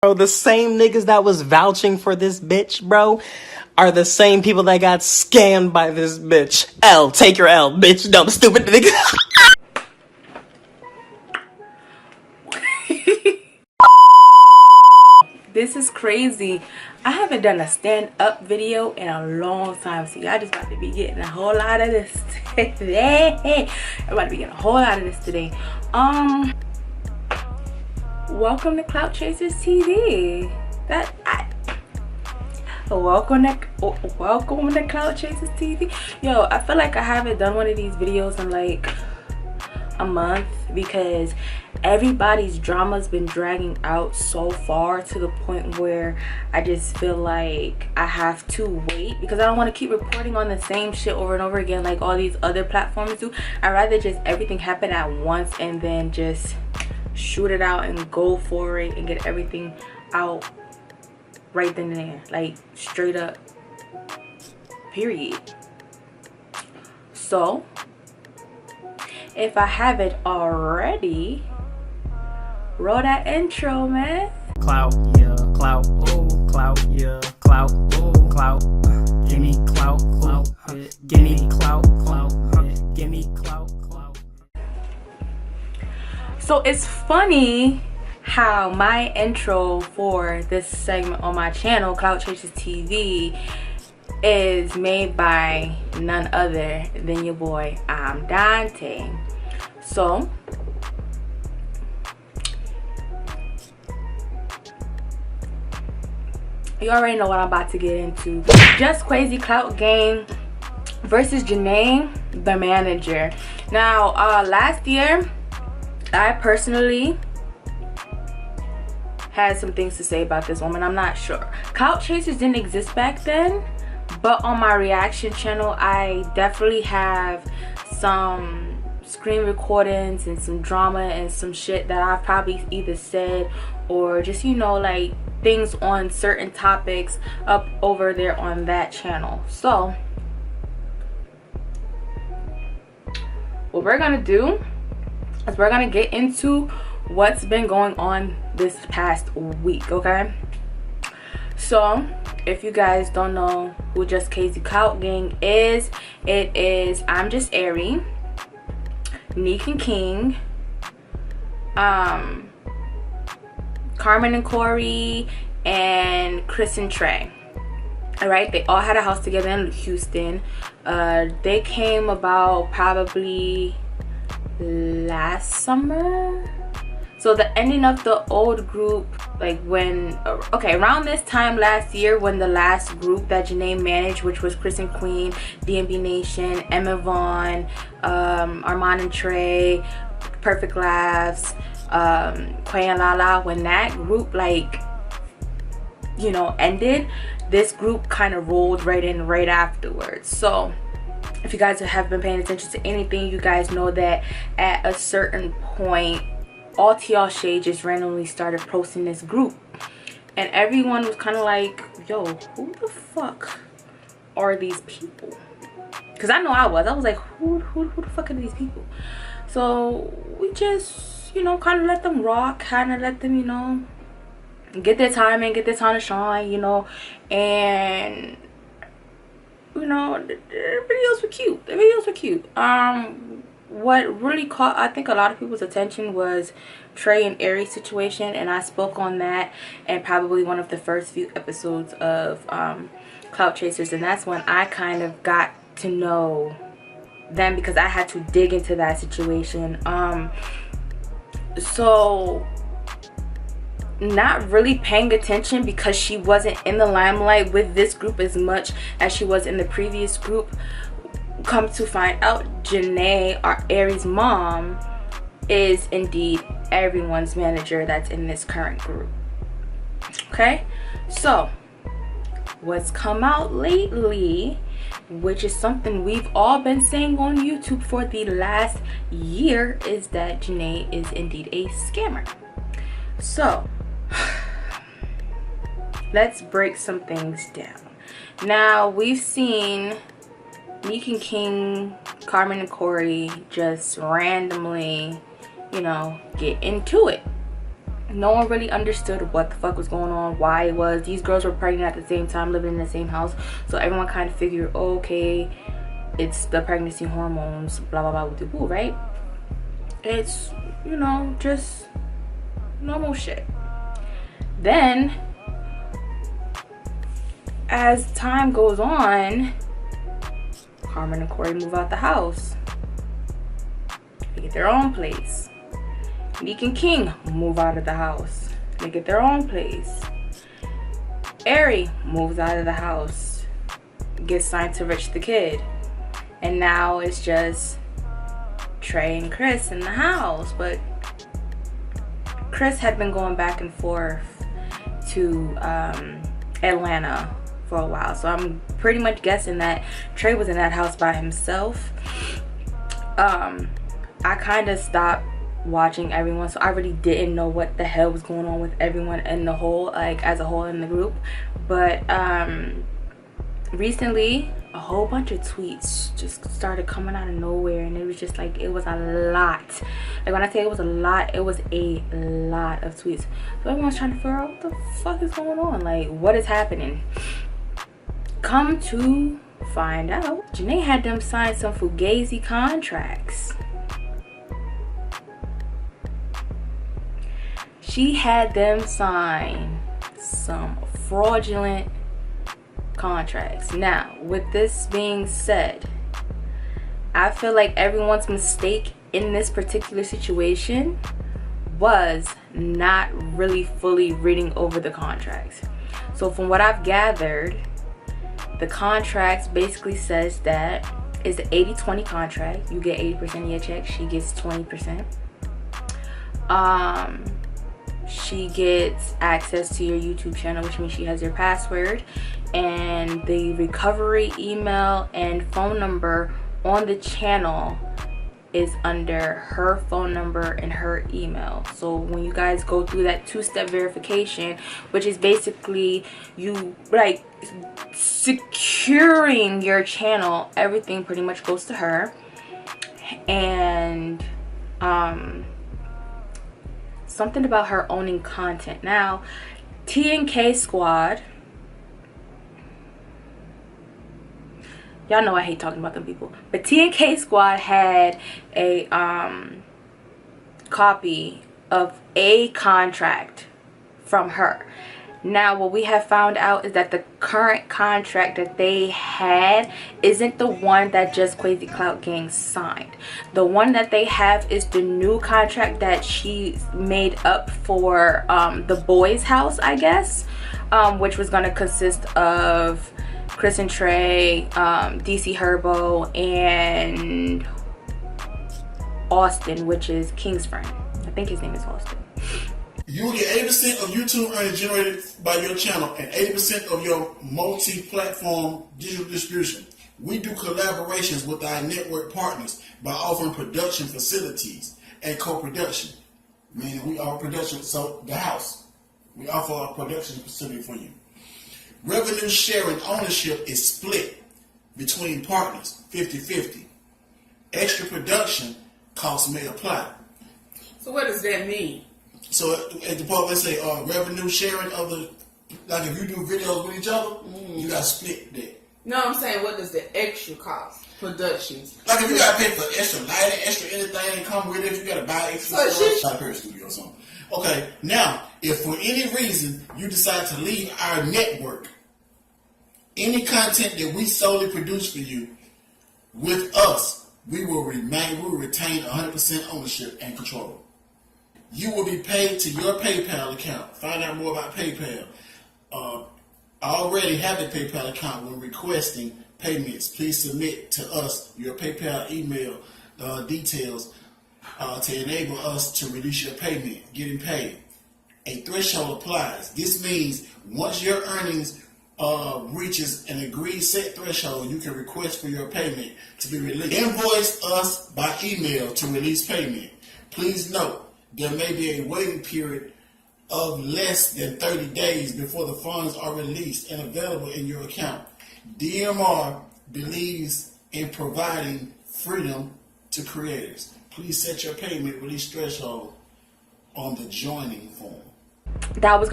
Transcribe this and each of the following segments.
Bro, the same niggas that was vouching for this bitch, bro, are the same people that got scammed by this bitch. L, take your L, bitch, dumb, stupid nigga. This is crazy. I haven't done a stand-up video in a long time, so y'all just about to be getting a whole lot of this today. I'm about to be getting a whole lot of this today. Welcome to Clout Chasers TV. Welcome to Clout Chasers TV. Yo, I feel like I haven't done one of these videos in like a month because everybody's drama's been dragging out so far to the point where I just feel like I have to wait because I don't want to keep reporting on the same shit over and over again like all these other platforms do. I'd rather just everything happen at once and then just shoot it out and go for it and get everything out right then and there, like straight up, period. So if I haven't already, roll that intro, man. Clout, yeah, clout, oh, clout, yeah, clout, oh, clout, gimme clout, clout, gimme clout, clout, gimme clout, clout. So it's funny how my intro for this segment on my channel, Clout Chasers TV, is made by none other than your boy, Dante. So you already know what I'm about to get into. Just Crazy Clout Gang versus Janay the Manager. Now last year I personally had some things to say about this woman. I'm not sure. Clout Chasers didn't exist back then, but on my reaction channel I definitely have some screen recordings and some drama and some shit that I've probably either said or just, you know, like things on certain topics up over there on that channel. So what we're gonna do is we're gonna get into what's been going on this past week, okay? So if you guys don't know who Just Crazy Clout Gang is, it is ImJustAiri, Nique and King, Carmen and Corey, and Chris and Trey. All right, they all had a house together in Houston. They came about probably last summer. So the ending of the old group, like when, okay, around this time last year when the last group that Janay managed, which was Chris and Queen, D&B Nation, Emma Vaughn, Ar'mon and Trey, Perfect Laughs, Quay and Lala, when that group, like, you know, ended, this group kind of rolled right in right afterwards. So if you guys have been paying attention to anything, you guys know that at a certain point all TL Shade just randomly started posting this group and everyone was kind of like, yo, who the fuck are these people? Because I know I was like, who the fuck are these people? So we just, you know, kind of let them rock, kind of let them, you know, get their time and get their time to shine, you know. And you know, the videos were cute. The videos were cute. What really caught, I think, a lot of people's attention was Trey and Airi situation, and I spoke on that in probably one of the first few episodes of Clout Chasers, and that's when I kind of got to know them because I had to dig into that situation. So not really paying attention because she wasn't in the limelight with this group as much as she was in the previous group. Come to find out, Janay, or Airi's mom, is indeed everyone's manager that's in this current group. Okay, so what's come out lately, which is something we've all been saying on YouTube for the last year, is that Janay is indeed a scammer. So let's break some things down. Now, we've seen Nique and King, Carmen and Corey just randomly, you know, get into it. No one really understood what the fuck was going on, why it was. These girls were pregnant at the same time, living in the same house, so everyone kind of figured, oh, okay, it's the pregnancy hormones, blah blah blah with the boo, right? It's, you know, just normal shit. Then as time goes on, Ar'mon and Corey move out the house. They get their own place. Nique and King move out of the house. They get their own place. Airi moves out of the house. Gets signed to Rich the Kid. And now it's just Trey and Chris in the house. But Chris had been going back and forth to Atlanta for a while. So I'm pretty much guessing that Trey was in that house by himself. I kind of stopped watching everyone, so I really didn't know what the hell was going on with everyone in the whole, like as a whole in the group. But recently a whole bunch of tweets just started coming out of nowhere, and it was just like, it was a lot. Like when I say it was a lot, it was a lot of tweets. So everyone's trying to figure out what the fuck is going on, like what is happening. Come to find out, Janay had them sign some fugazi contracts. She had them sign some fraudulent contracts. Now, with this being said, I feel like everyone's mistake in this particular situation was not really fully reading over the contracts. So from what I've gathered, the contracts basically says that it's an 80-20 contract. You get 80% of your check, she gets 20%. She gets access to your YouTube channel, which means she has your password, and the recovery email and phone number on the channel is under her phone number and her email. So when you guys go through that two-step verification, which is basically you like securing your channel, everything pretty much goes to her. And something about her owning content. Now, T&K Squad, y'all know I hate talking about them people, but T&K Squad had a copy of a contract from her. Now, what we have found out is that the current contract that they had isn't the one that Just Crazy Clout Gang signed. The one that they have is the new contract that she made up for the boys' house, I guess, which was going to consist of Chris and Trey, DC Herbo, and Austin, which is King's friend. I think his name is Austin. You will get 80% of YouTube earnings generated by your channel and 80% of your multi-platform digital distribution. We do collaborations with our network partners by offering production facilities and co-production. Meaning we offer production, so the house. We offer a production facility for you. Revenue sharing ownership is split between partners, 50-50. Extra production costs may apply. So what does that mean? So at the part, let's say revenue sharing of the, like if you do videos with each other, you got to split that. No, I'm saying what does the extra cost? Productions. Like if you got to pay for extra lighting, extra anything that come with it, if you got to buy extra stuff, like studio or something. Okay, now, if for any reason you decide to leave our network, any content that we solely produce for you, with us, we will retain 100% ownership and control. You will be paid to your PayPal account. Find out more about PayPal. I already have a PayPal account. When requesting payments, please submit to us your PayPal email details to enable us to release your payment, getting paid. A threshold applies. This means once your earnings reaches an agreed set threshold, you can request for your payment to be released. Invoice us by email to release payment. Please note, there may be a waiting period of less than 30 days before the funds are released and available in your account. DMR believes in providing freedom to creators. Please set your payment release threshold on the joining form. That was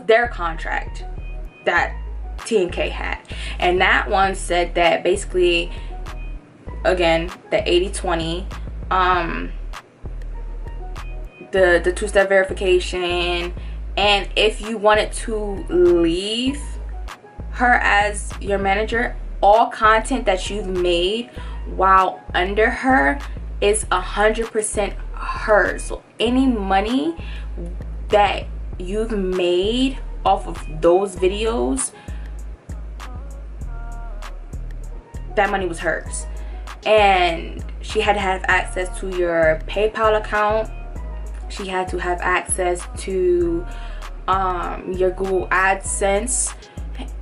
their contract that T&K had. And that one said that basically, again, the 80/20, the two-step verification, and if you wanted to leave her as your manager, all content that you've made while under her is 100% hers. So any money that you've made off of those videos, that money was hers. And she had to have access to your PayPal account. She had to have access to your Google AdSense,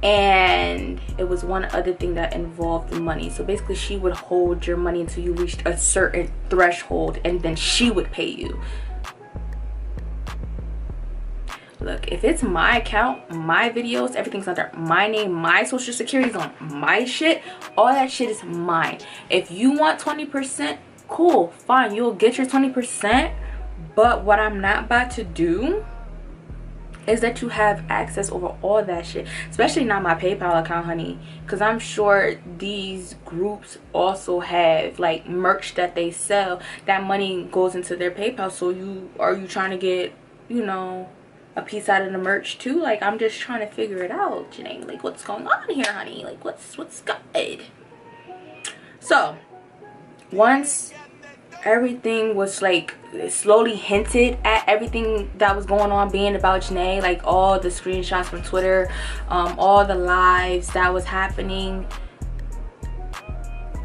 and it was one other thing that involved the money. So basically she would hold your money until you reached a certain threshold, and then she would pay you. Look, if it's my account, my videos, everything's under my name, my social security's on my shit, all that shit is mine. If you want 20%, cool, fine, you'll get your 20%. But what I'm not about to do is that you have access over all that shit, especially not my PayPal account, honey, because I'm sure these groups also have like merch that they sell. That money goes into their PayPal. So are you trying to get, you know, a piece out of the merch too? Like, I'm just trying to figure it out, Janay. Like, what's going on here, honey? Like, what's good? So once everything was like slowly hinted at, everything that was going on being about Janay, like all the screenshots from Twitter, all the lives that was happening,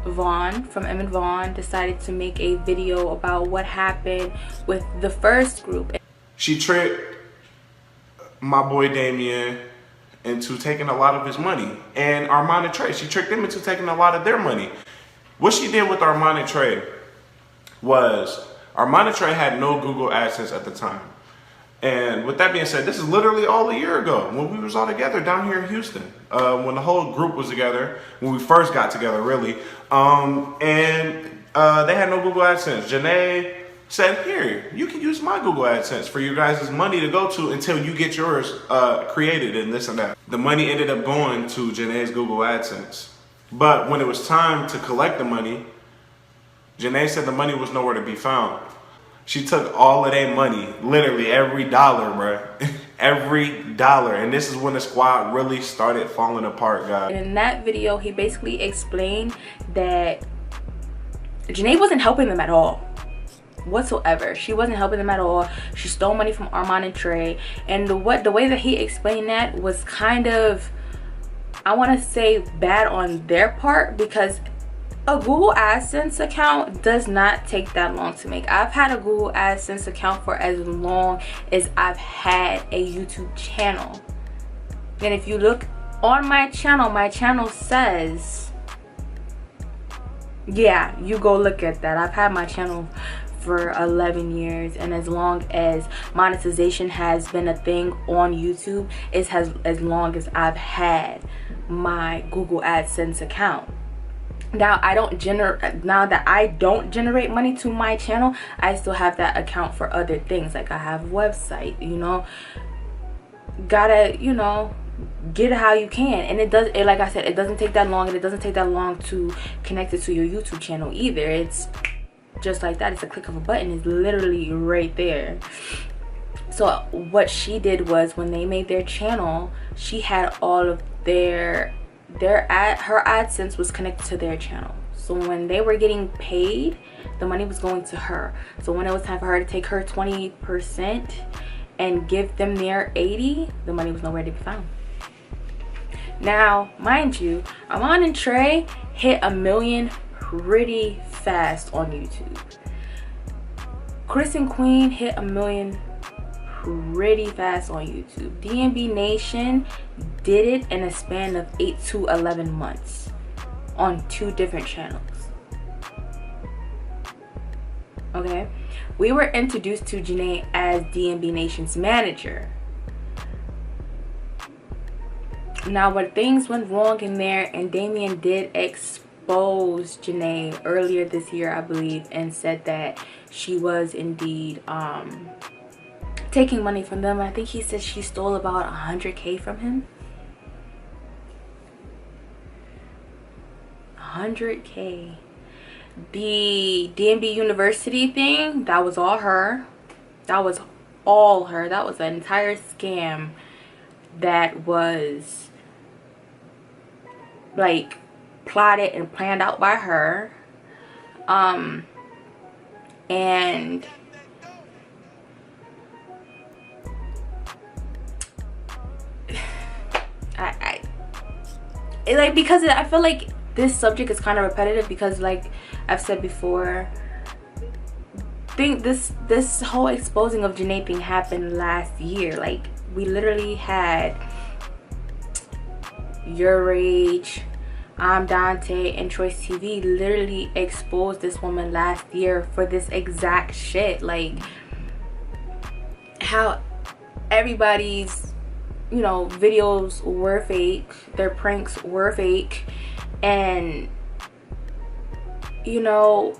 Vaughn from Em and Vaughn decided to make a video about what happened with the first group. She tricked my boy Damien into taking a lot of his money, and Ar'mon and Trey, she tricked them into taking a lot of their money. What she did with Ar'mon and Trey was, Ar'mon and Trey had no Google AdSense at the time. And with that being said, this is literally all a year ago when we was all together down here in Houston. When the whole group was together, when we first got together, really. They had no Google AdSense. Janay said, here, you can use my Google AdSense for you guys' money to go to until you get yours created and this and that. The money ended up going to Janay's Google AdSense. But when it was time to collect the money, Janay said the money was nowhere to be found. She took all of their money, literally every dollar, bruh. Every dollar. And this is when the squad really started falling apart, guys. In that video, he basically explained that Janay wasn't helping them at all. Whatsoever. She wasn't helping them at all. She stole money from Ar'mon and Trey. And the way that he explained that was kind of, I want to say, bad on their part, because a Google AdSense account does not take that long to make. I've had a Google AdSense account for as long as I've had a YouTube channel. And if you look on my channel says, yeah, you go look at that. I've had my channel for 11 years, and as long as monetization has been a thing on YouTube, it has as long as I've had my Google AdSense account. Now that I don't generate money to my channel, I still have that account for other things. Like, I have a website, you know, gotta, you know, get it how you can. And like I said, it doesn't take that long, and it doesn't take that long to connect it to your YouTube channel either. It's just like that. It's a click of a button. It's literally right there. So what she did was, when they made their channel, she had all of her AdSense was connected to their channel. So when they were getting paid, the money was going to her. So when it was time for her to take her 20% and give them their 80%, the money was nowhere to be found. Now, mind you, Ar'mon and Trey hit 1 million pretty fast on YouTube. Chris and Queen hit 1 million pretty fast on YouTube. D&B Nation did it in a span of 8 to 11 months on 2 different channels. Okay, we were introduced to Janay as D&B Nation's manager. Now, when things went wrong in there, and Damien did expose Janay earlier this year, I believe, and said that she was indeed taking money from them. I think he said she stole about 100K from him. 100K. The D&B University thing, that was all her. That was all her. That was an entire scam that was like plotted and planned out by her. And like, because I feel like this subject is kind of repetitive, because like I've said before, this whole exposing of Janay thing happened last year. Like, we literally had Your Rage, Dante, and Choice TV literally exposed this woman last year for this exact shit. Like, how everybody's, you know, videos were fake, their pranks were fake, and you know,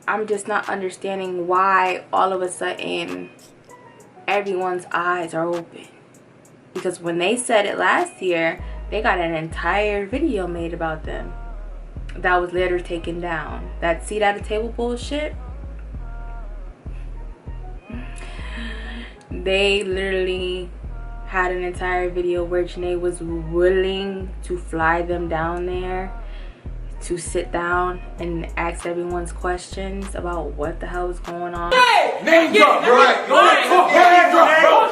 I'm just not understanding why all of a sudden everyone's eyes are open. Because when they said it last year, they got an entire video made about them that was later taken down. That seat at the table bullshit, they literally had an entire video where Janay was willing to fly them down there to sit down and ask everyone's questions about what the hell was going on. Hey! Name drop, right? Name drop, bro.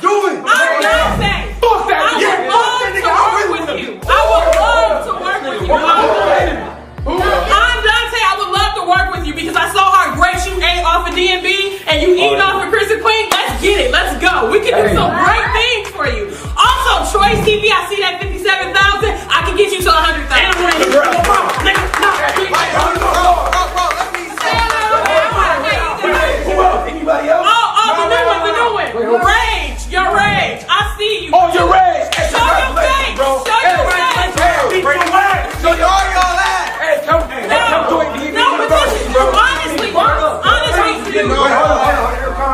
Do it! I'm not saying. Fuck that! I would love to work with you. I would love to work with you. I'm Dante. I would love to work with you because I saw how great you ate off of D&B and you eating off of Chris and Queen. Let's get it. Let's go. We can do some great things for you. Also, Choice TV, I see that 57,000. I can get you to 100,000. Anybody else? The new one. Rage. Your Rage. I see you. Oh, your Rage. Show your face. Show your face. Show your all that. Hey, come to it. No, but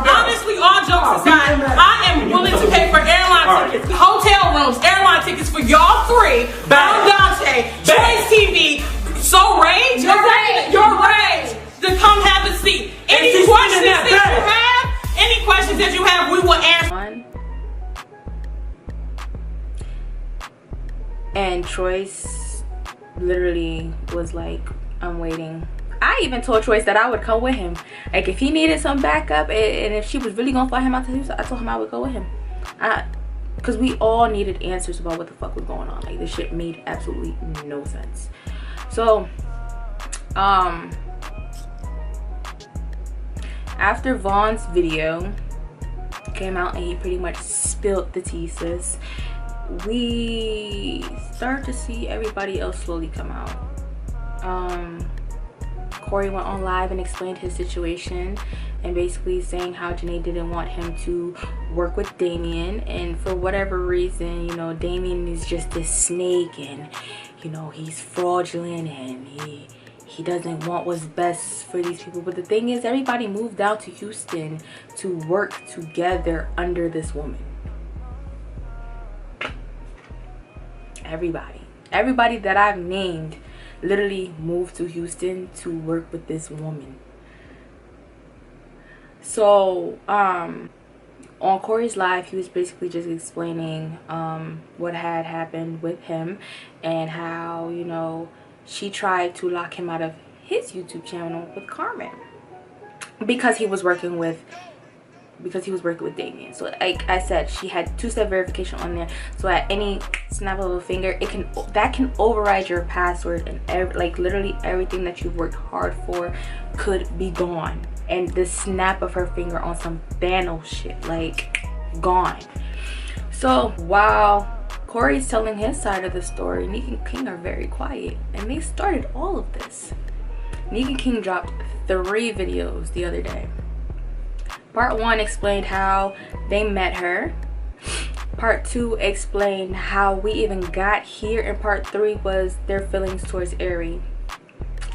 honestly, all jokes aside, I am willing to pay for airline tickets, hotel rooms, airline tickets for y'all three, Dante, Choice TV, So Rage, your Rage, to come have a seat. Any questions that you have, we will answer. And Choice literally was like, I'm waiting. I even told Choice that I would come with him. Like, if he needed some backup and if she was really gonna fly him out to Houston, I told him I would go with him. Because we all needed answers about what the fuck was going on. Like, this shit made absolutely no sense. So, after Vaughn's video came out and he pretty much spilled the tea, sis, we start to see everybody else slowly come out. Corey went on live and explained his situation and basically saying how Janay didn't want him to work with Damien, and for whatever reason, you know, Damien is just this snake, and you know, he's fraudulent, and he doesn't want what's best for these people. But the thing is, everybody moved down to Houston to work together under this woman. Everybody that I've named literally moved to Houston to work with this woman. So on Corey's live, he was basically just explaining what had happened with him and how, you know, she tried to lock him out of his YouTube channel with Carmen because he was working with Damien. So like I said, she had two-step verification on there, so at any snap of a finger, that can override your password, and like literally everything that you've worked hard for could be gone. And the snap of her finger on some Thanos shit, like, gone. So while Corey's telling his side of the story, Nique and King are very quiet, and they started all of this. Nique and King dropped 3 videos the other day. Part 1 explained how they met her. Part 2 explained how we even got here, and part 3 was their feelings towards Airi.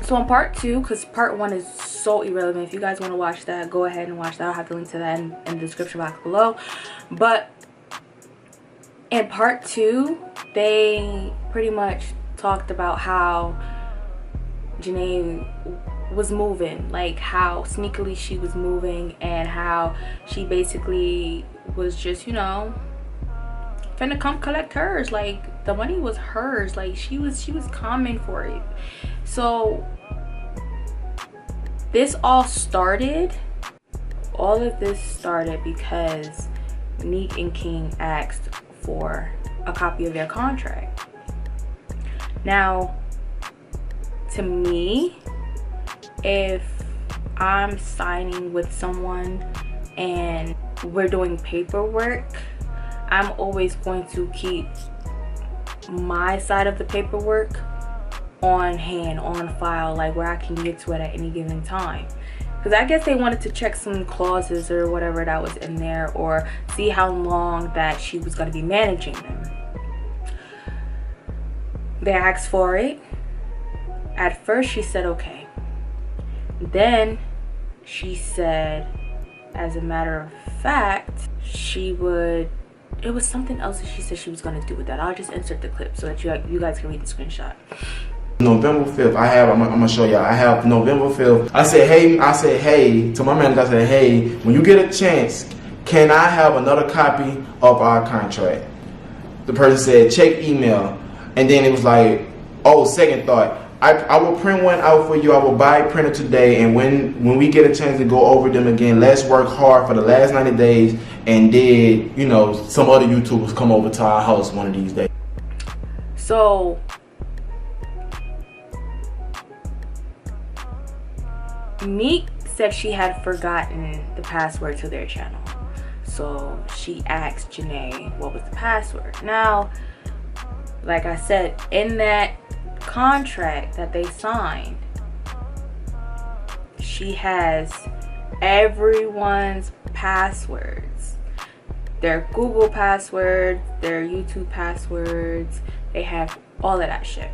So So in part 2, because part 1 is so irrelevant, if you guys want to watch that, go ahead and watch that. I'll have the link to that in the description box below. But in part 2, they pretty much talked about how Janay was moving, like how sneakily she was moving, and how she basically was just, you know, finna come collect hers. Like the money was hers, like she was coming for it. So this all of this started because Nique and King asked for a copy of their contract. Now, to me, if I'm signing with someone and we're doing paperwork, I'm always going to keep my side of the paperwork on hand, on file, like where I can get to it at any given time. Because I guess they wanted to check some clauses or whatever that was in there, or see how long that she was going to be managing them. They asked for it. At first she said okay. Then she said, as a matter of fact, she would, it was something else that she said she was going to do with that. I'll just insert the clip so that you guys can read the screenshot. November 5th, I'm gonna show y'all. I have November 5th. I said hey to my manager. I said, hey, when you get a chance, can I have another copy of our contract? The person said, check email. And then it was like, oh, second thought, I will print one out for you. I will buy a printer today, and when we get a chance to go over them again, let's work hard for the last 90 days. And then, you know, some other YouTubers come over to our house one of these days. So Nique said she had forgotten the password to their channel. So she asked Janay what was the password. Now, like I said, in that contract that they signed, she has everyone's passwords, their Google passwords, their YouTube passwords. They have all of that shit.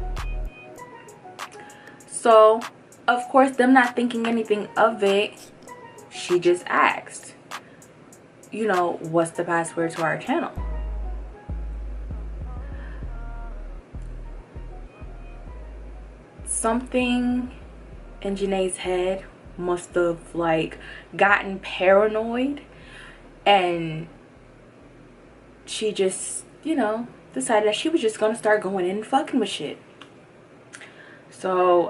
So of course, them not thinking anything of it, she just asked, you know, what's the password to our channel? Something in Janay's head must have like gotten paranoid, and she just, you know, decided that she was just gonna start going in and fucking with shit. So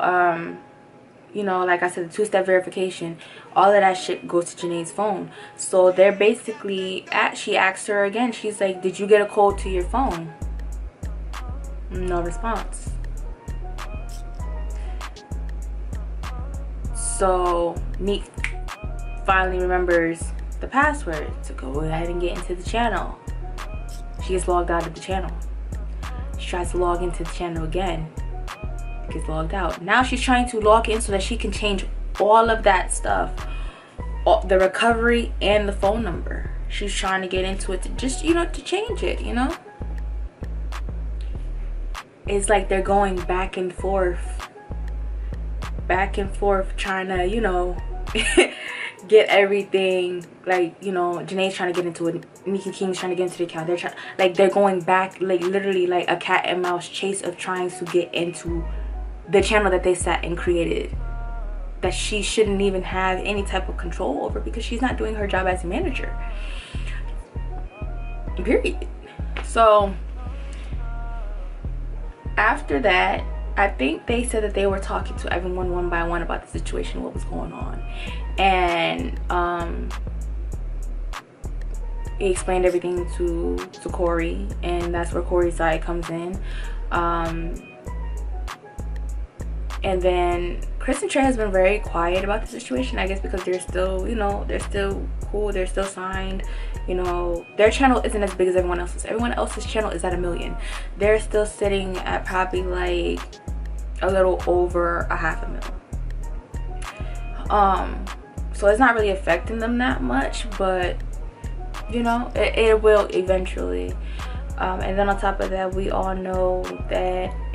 you know, like I said, the 2-step verification, all of that shit goes to Janay's phone. So they're basically she asked her again, she's like, did you get a code to your phone? No response. So Nique finally remembers the password to go ahead and get into the channel. She gets logged out of the channel. She tries to log into the channel again. Gets logged out. Now she's trying to log in so that she can change all of that stuff, the recovery and the phone number. She's trying to get into it to just, you know, to change it, you know. It's like they're going back and forth trying to, you know, get everything, like, you know, Janay's trying to get into it, Nique and King's trying to get into the account. They're trying, like, they're going back, like, literally like a cat and mouse chase of trying to get into the channel that they sat and created, that she shouldn't even have any type of control over, because she's not doing her job as a manager, period. So after that, I think they said that they were talking to everyone one by one about the situation, what was going on, and he explained everything to Corey, and that's where Corey's side comes in. And then Chris and Trey has been very quiet about the situation, I guess because they're still, you know, they're still cool, they're still signed, you know. Their channel isn't as big as everyone else's. Everyone else's channel is at 1 million. They're still sitting at probably like a little over 500,000. So it's not really affecting them that much, but you know, it will eventually. And then on top of that, we all know that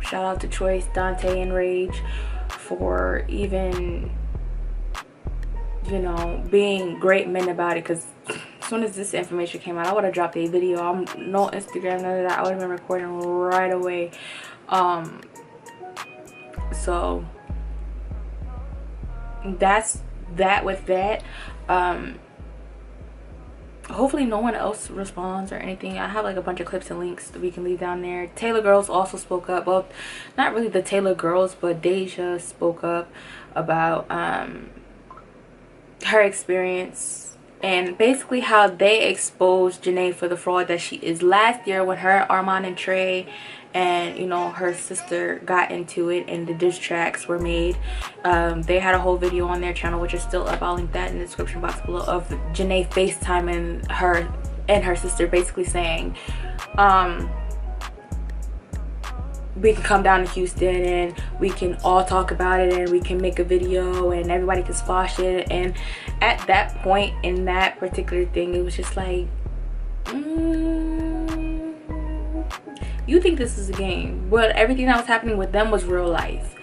Shout out to Choice, Dante, and Rage for even, you know, being great men about it. Because as soon as this information came out, I would have dropped a video. I'm no Instagram, none of that. I would have been recording right away. So that's that with that. Hopefully no one else responds or anything. I have like a bunch of clips and links that we can leave down there. Taylor Girls also spoke up. Well, not really the Taylor Girls, but Deja spoke up about her experience and basically how they exposed Janay for the fraud that she is. Last year when her, Ar'mon and Trey, and you know, her sister got into it and the diss tracks were made, they had a whole video on their channel, which is still up. I'll link that in the description box below, of Janay FaceTiming her and her sister, basically saying we can come down to Houston and we can all talk about it and we can make a video and everybody can squash it. And at that point in that particular thing, it was just like, you think this is a game, but everything that was happening with them was real life,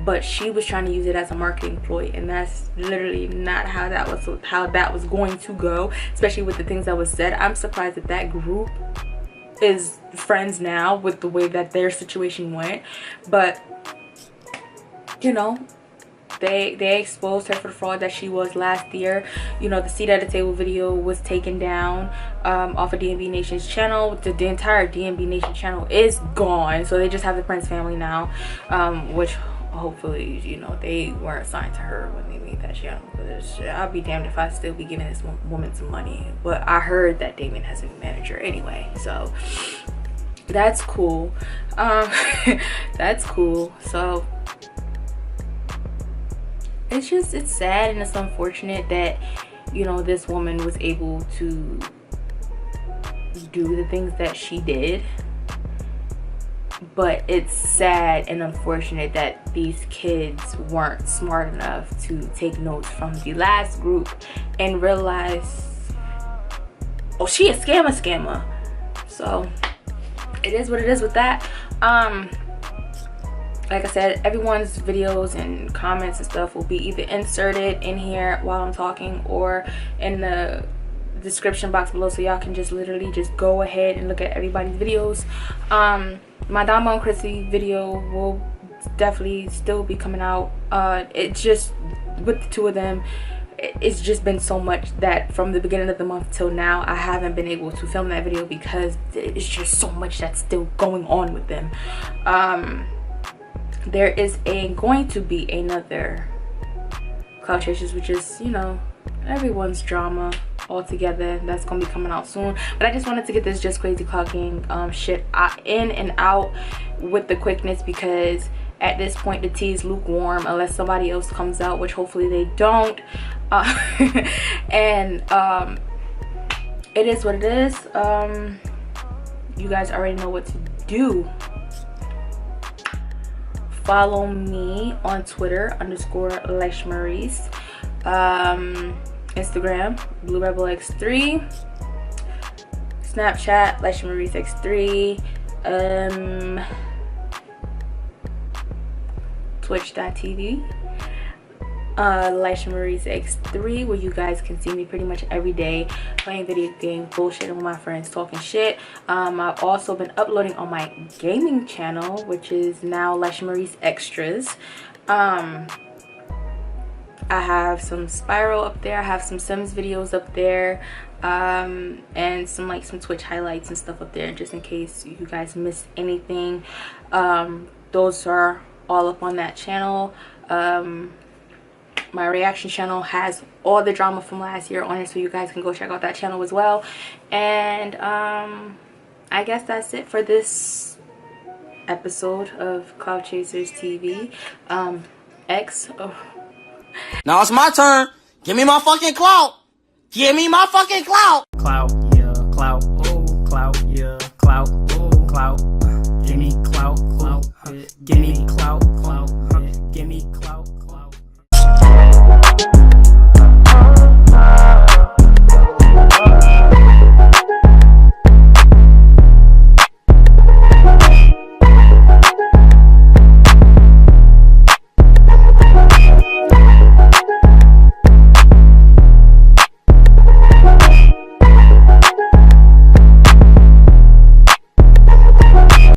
but she was trying to use it as a marketing ploy, and that's literally not how that was going to go, especially with the things that was said. I'm surprised that that group is friends now with the way that their situation went, but you know, they exposed her for the fraud that she was last year. You know, the seat at the table video was taken down off of D&B Nation's channel. The entire D&B Nation channel is gone, so they just have the Prince family now, which hopefully, you know, they weren't assigned to her when they made that channel, because I'll be damned if I still be giving this woman some money. But I heard that Damien has a manager anyway, so that's cool. That's cool. So it's sad and it's unfortunate that, you know, this woman was able to do the things that she did, but it's sad and unfortunate that these kids weren't smart enough to take notes from the last group and realize, oh, she a scammer. So it is what it is with that. Like I said, everyone's videos and comments and stuff will be either inserted in here while I'm talking or in the description box below, so y'all can just literally just go ahead and look at everybody's videos. My Damo and Chrissy video will definitely still be coming out. It's just with the two of them, it's just been so much that from the beginning of the month till now I haven't been able to film that video because it's just so much that's still going on with them. There is going to be another Clout Chasers, which is, you know, everyone's drama all together. That's gonna be coming out soon, but I just wanted to get this Just Crazy Clout Gang shit in and out with the quickness, because at this point the tea is lukewarm unless somebody else comes out, which hopefully they don't. And it is what it is. You guys already know what to do. Follow me on Twitter _Lysha Maurice, Instagram Blue Rebel X3, Snapchat Lysha Maurice X3, Twitch.tv Lysha Maurice X3, where you guys can see me pretty much every day playing video games, bullshitting with my friends, talking shit. I've also been uploading on my gaming channel, which is now Lysha Maurice Extras. I have some Spiral up there, I have some Sims videos up there, and some Twitch highlights and stuff up there, just in case you guys missed anything. Those are all up on that channel. My reaction channel has all the drama from last year on it, so you guys can go check out that channel as well. And I guess that's it for this episode of Clout Chasers TV. Now it's my turn. Give me my fucking clout. Give me my fucking clout. Clout, yeah, clout, oh, clout, yeah, clout, oh, clout. Give me clout, clout, give me